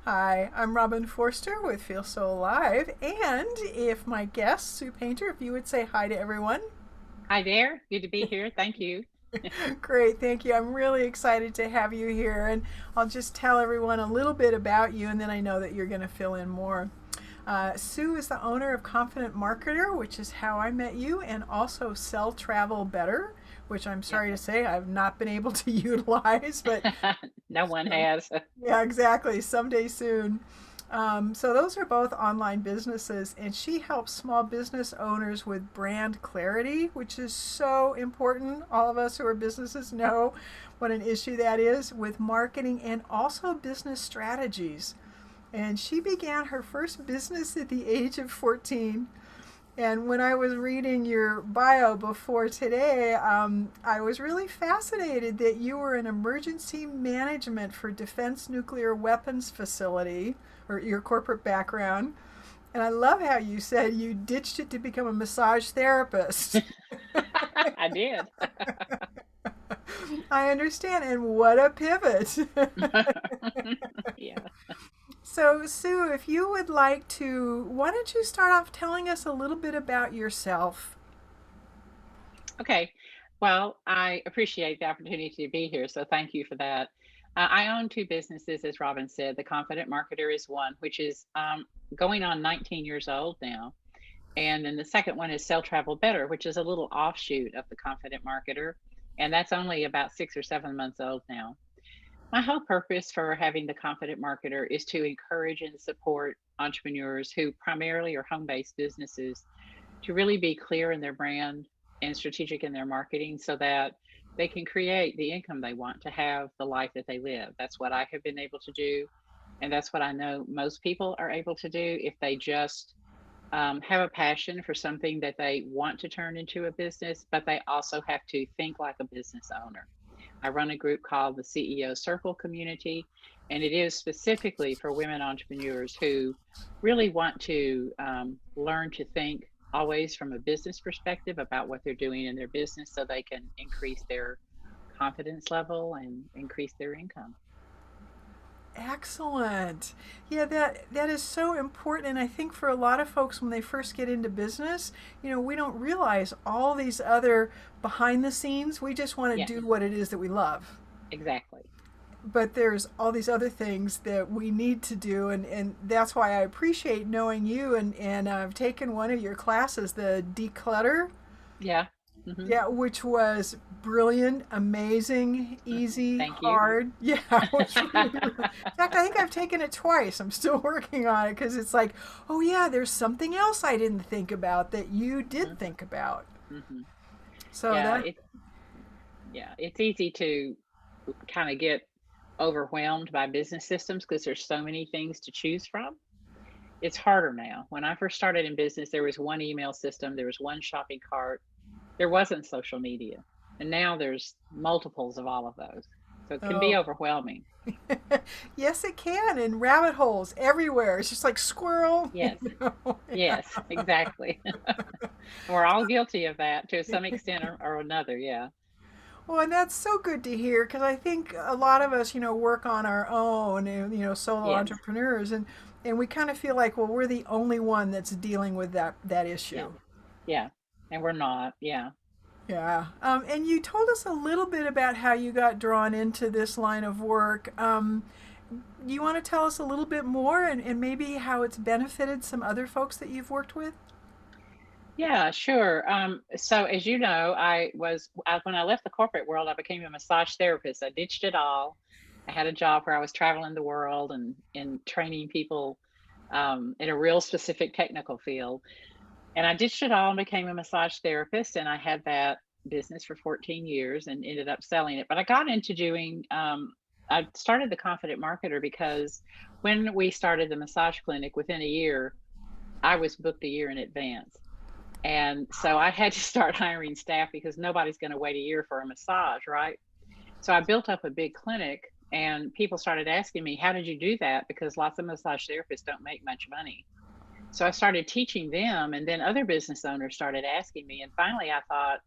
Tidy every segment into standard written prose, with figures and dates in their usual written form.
Hi, I'm Robin Forster with Feel So Alive. And if my guest, Sue Painter, if you would say hi to everyone. Hi there. Good to be here. Thank you. Great, thank you. I'm really excited to have you here. And I'll just tell everyone a little bit about you, and then I know that you're going to fill in more. Sue is the owner of Confident Marketer, which is how I met you, and also Sell Travel Better, which I'm Yep. sorry to say I've not been able to utilize, but No one has. yeah, exactly. Someday soon. So those are both online businesses, and she helps small business owners with brand clarity, which is so important. All of us who are businesses know what an issue that is with marketing and also business strategies. And she began her first business at the age of 14. And when I was reading your bio before today, I was really fascinated that you were in emergency management for Defense Nuclear Weapons Facility, or your corporate background. And I love how you said you ditched it to become a massage therapist. I did. I understand, and what a pivot. Yeah. So, Sue, if you would like to, why don't you start off telling us a little bit about yourself? Okay. Well, I appreciate the opportunity to be here. So thank you for that. I own two businesses, as Robin said. The Confident Marketer is one, which is going on 19 years old now. And then the second one is Sell Travel Better, which is a little offshoot of the Confident Marketer. And that's only about 6 or 7 months old now. My whole purpose for having the Confident Marketer is to encourage and support entrepreneurs who primarily are home based businesses to really be clear in their brand and strategic in their marketing so that they can create the income they want to have the life that they live. That's what I have been able to do. And that's what I know most people are able to do if they just have a passion for something that they want to turn into a business, but they also have to think like a business owner. I run a group called the CEO Circle Community, and it is specifically for women entrepreneurs who really want to learn to think always from a business perspective about what they're doing in their business so they can increase their confidence level and increase their income. Excellent. Yeah, that is so important. And I think for a lot of folks when they first get into business, we don't realize all these other behind the scenes. We just want to Yes, do what it is that we love. exactly. But there's all these other things that we need to do, and that's why I appreciate knowing you. And I've taken one of your classes, the declutter, Yeah. Hmm. yeah, which was brilliant, amazing, easy, Thank you. hard. Yeah, it was in fact, I think I've taken it twice. I'm still working on it because it's like, oh yeah, there's something else I didn't think about that you did think about. Hmm. So Yeah, that, it's easy to kind of get overwhelmed by business systems because there's so many things to choose from. It's harder now. When I first started in business, there was one email system, there was one shopping cart, there wasn't social media. And now there's multiples of all of those. So it can be oh, overwhelming. yes, it can, and rabbit holes everywhere. It's just like squirrel. Yes, Yeah. yes, exactly. We're all guilty of that to some extent or another. Yeah. Well, and that's so good to hear because I think a lot of us, work on our own, and, solo Yes. entrepreneurs, and we kind of feel like, well, we're the only one that's dealing with that Yeah. issue. Yeah. And we're not. Yeah. Yeah. And you told us a little bit about how you got drawn into this line of work. You want to tell us a little bit more and maybe how it's benefited some other folks that you've worked with? Yeah, sure. So as you know, when I left the corporate world, I became a massage therapist. I ditched it all. I had a job where I was traveling the world and training people in a real specific technical field. And I ditched it all and became a massage therapist. And I had that business for 14 years and ended up selling it. But I got into doing, I started the Confident Marketer because when we started the massage clinic within a year, I was booked a year in advance. And so I had to start hiring staff because nobody's going to wait a year for a massage, right? So I built up a big clinic and people started asking me, how did you do that? Because lots of massage therapists don't make much money. So I started teaching them, and then other business owners started asking me. And finally, I thought,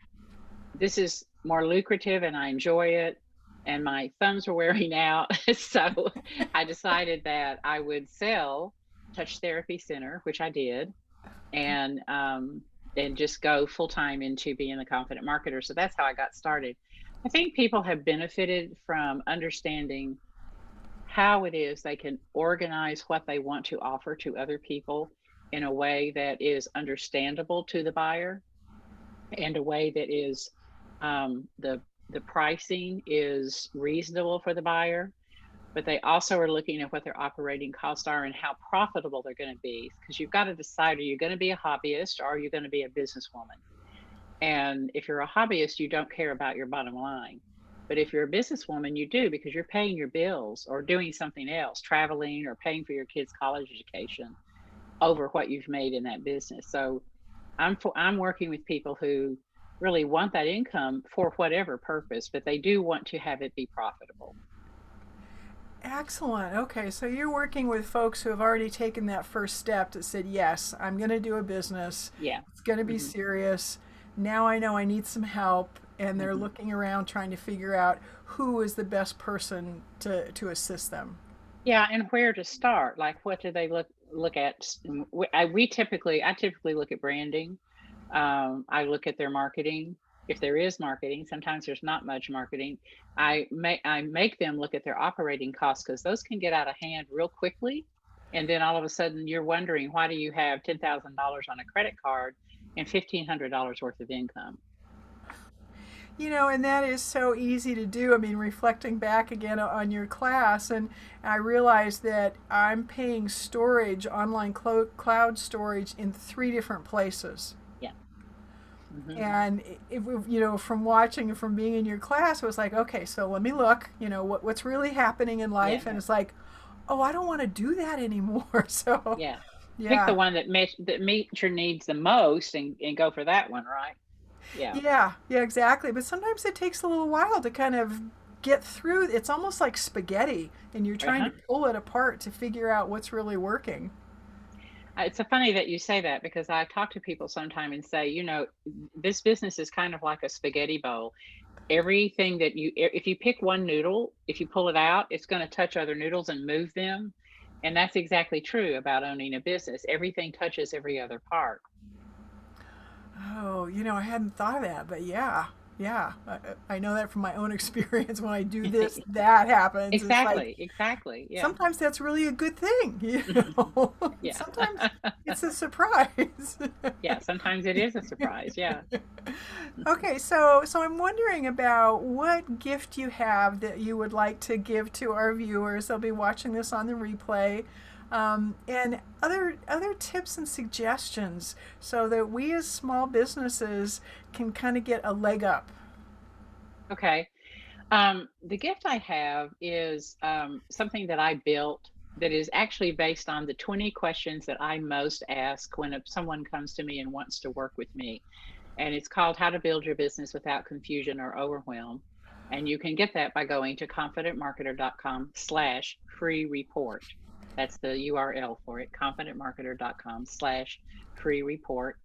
this is more lucrative and I enjoy it. and my thumbs were wearing out. So I decided that I would sell Touch Therapy Center, which I did, and just go full time into being the confident marketer. So that's how I got started. I think people have benefited from understanding how it is they can organize what they want to offer to other people in a way that is understandable to the buyer, and a way that is the pricing is reasonable for the buyer, but they also are looking at what their operating costs are and how profitable they're going to be, because you've got to decide, are you going to be a hobbyist or are you going to be a businesswoman? And if you're a hobbyist, you don't care about your bottom line. But if you're a businesswoman, you do, because you're paying your bills or doing something else, traveling or paying for your kids' college education over what you've made in that business. So I'm working with people who really want that income for whatever purpose, but they do want to have it be profitable. Excellent. Okay, so you're working with folks who have already taken that first step that said, yes, I'm going to do a business. Yeah. It's going to be Hmm. serious. Now I know I need some help, and they're Hmm. looking around trying to figure out who is the best person to assist them. Yeah, and where to start? Like, what do they look at? I typically look at branding. I look at their marketing. If there is marketing, sometimes there's not much marketing. I make them look at their operating costs, because those can get out of hand real quickly. And then all of a sudden, you're wondering, why do you have $10,000 on a credit card and $1,500 worth of income? And that is so easy to do. I mean, reflecting back again on your class, and I realized that I'm paying storage, online cloud storage, in three different places. Yeah. Hmm. And from watching and from being in your class, it was like, okay, so let me look, what's really happening in Yeah. life. And it's like, oh, I don't want to do that anymore. So, Yeah. Pick the yeah. one that meets your needs the most, and go for that one, right? Yeah. Yeah, exactly. But sometimes it takes a little while to kind of get through. It's almost like spaghetti, and you're trying Uh-huh. to pull it apart to figure out what's really working. It's so funny that you say that, because I talk to people sometime and say, this business is kind of like a spaghetti bowl. Everything that if you pick one noodle, if you pull it out, it's going to touch other noodles and move them. And that's exactly true about owning a business. Everything touches every other part. Oh, I hadn't thought of that, but yeah, yeah. I know that from my own experience. When I do this, that happens. It's like, Exactly. Exactly. Yeah. sometimes that's really a good thing, Yeah. Sometimes it's a surprise. Yeah. Sometimes it is a surprise. Yeah. Okay, so I'm wondering about what gift you have that you would like to give to our viewers. They'll be watching this on the replay, and other tips and suggestions so that we as small businesses can kind of get a leg up. Okay. The gift I have is something that I built, that is actually based on the 20 questions that I most ask when someone comes to me and wants to work with me. And it's called How to Build Your Business Without Confusion or Overwhelm. And you can get that by going to confidentmarketer.com/free report. That's the URL for it, confidentmarketer.com/free report.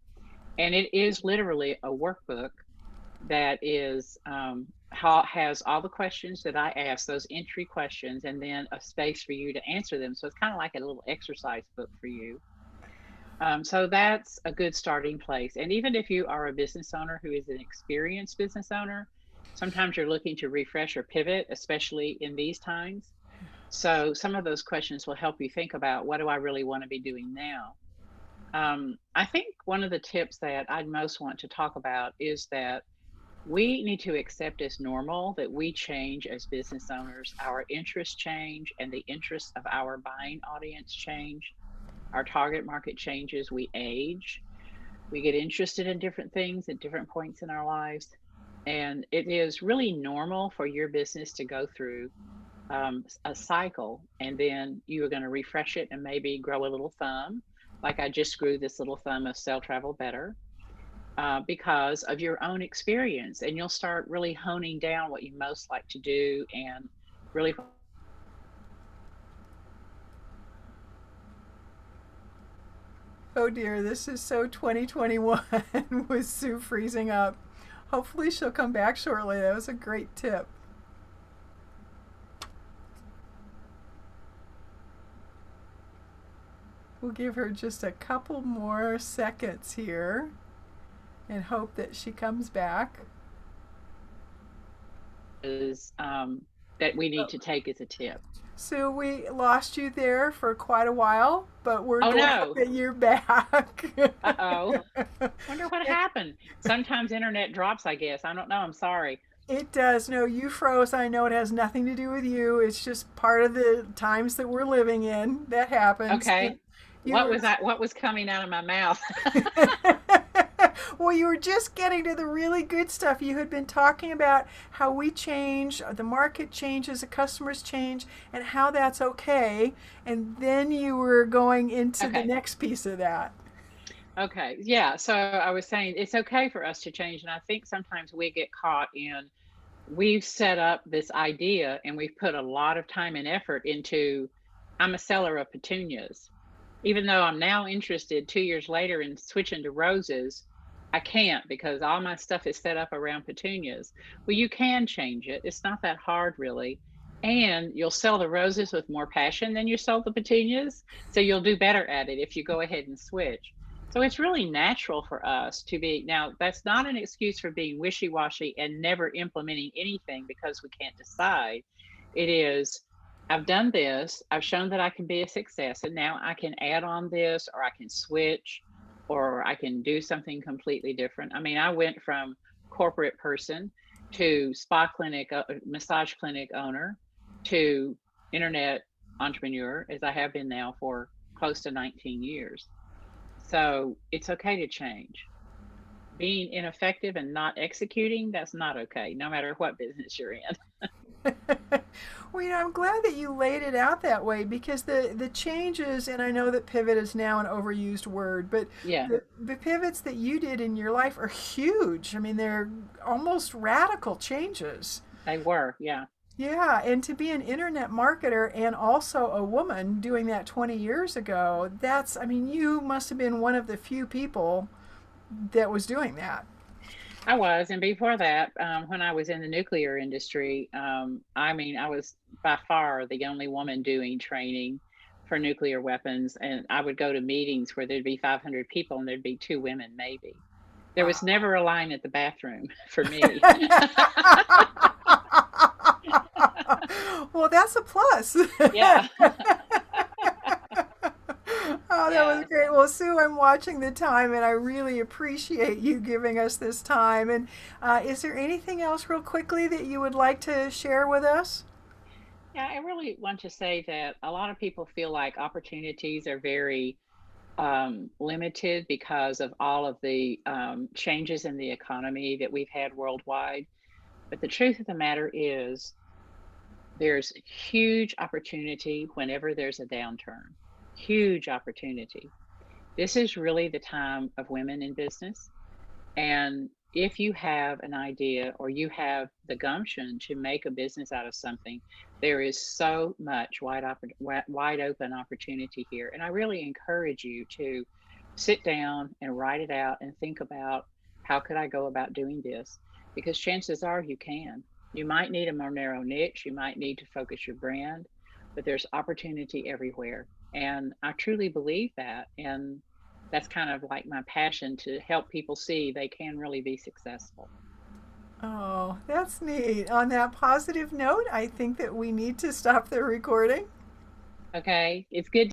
And it is literally a workbook that is has all the questions that I ask, those entry questions, and then a space for you to answer them. So it's kind of like a little exercise book for you. So that's a good starting place. And even if you are a business owner who is an experienced business owner, sometimes you're looking to refresh or pivot, especially in these times. So some of those questions will help you think about, what do I really want to be doing now? I think one of the tips that I'd most want to talk about is that we need to accept as normal that we change as business owners. Our interests change, and the interests of our buying audience change. Our target market changes. We age. We get interested in different things at different points in our lives. And it is really normal for your business to go through a cycle, and then you are going to refresh it and maybe grow a little thumb. Like I just grew this little thumb of Sell Travel Better, because of your own experience. And you'll start really honing down what you most like to do, and really. Oh dear, this is so 2021 with Sue freezing up. Hopefully she'll come back shortly. That was a great tip. We'll give her just a couple more seconds here and hope that she comes back. Is that we need Oh, to take as a tip. Sue, we lost you there for quite a while, but we're Oh glad no. that you're back. Uh-oh. Wonder what happened. Sometimes internet drops, I guess. I don't know. I'm sorry. It does. No, you froze. I know it has nothing to do with you. It's just part of the times that we're living in. That happens. Okay. You were What was coming out of my mouth? well, you were just getting to the really good stuff. You had been talking about how we change, the market changes, the customers change, and how that's okay. And then you were going into the Okay. next piece of that. Okay. Yeah. So I was saying it's okay for us to change. And I think sometimes we get caught in we've set up this idea and we've put a lot of time and effort into I'm a seller of petunias. Even though I'm now interested 2 years later in switching to roses, I can't because all my stuff is set up around petunias. Well, you can change it. It's not that hard, really. And you'll sell the roses with more passion than you sold the petunias. So you'll do better at it if you go ahead and switch. So it's really natural for us to be now, that's not an excuse for being wishy washy and never implementing anything because we can't decide. It is I've done this, I've shown that I can be a success, and now I can add on this, or I can switch, or I can do something completely different. I mean, I went from corporate person to spa clinic, massage clinic owner to internet entrepreneur, as I have been now for close to 19 years. So it's okay to change. Being ineffective and not executing, that's not okay, no matter what business you're in. Well, I'm glad that you laid it out that way because the changes, and I know that pivot is now an overused word, but Yeah, the pivots that you did in your life are huge. I mean, they're almost radical changes. they were. Yeah. Yeah, and to be an internet marketer and also a woman doing that 20 years ago, I mean, you must have been one of the few people that was doing that. I was, and before that, when I was in the nuclear industry, I mean, I was by far the only woman doing training for nuclear weapons, and I would go to meetings where there'd be 500 people and there'd be two women, maybe. There was Wow. never a line at the bathroom for me. Well, that's a plus. Yeah, Oh, that was yeah. great. Well, Sue, I'm watching the time and I really appreciate you giving us this time. And is there anything else, real quickly, that you would like to share with us? Yeah, I really want to say that a lot of people feel like opportunities are very limited because of all of the changes in the economy that we've had worldwide. But the truth of the matter is, there's huge opportunity whenever there's a downturn. Huge opportunity. This is really the time of women in business. And if you have an idea or you have the gumption to make a business out of something, there is so much wide open opportunity here. And I really encourage you to sit down and write it out and think about how could I go about doing this? Because chances are you can. You might need a more narrow niche, you might need to focus your brand, but there's opportunity everywhere. And I truly believe that. And that's kind of like my passion to help people see they can really be successful. Oh, that's neat. On that positive note, I think that we need to stop the recording. Okay. It's good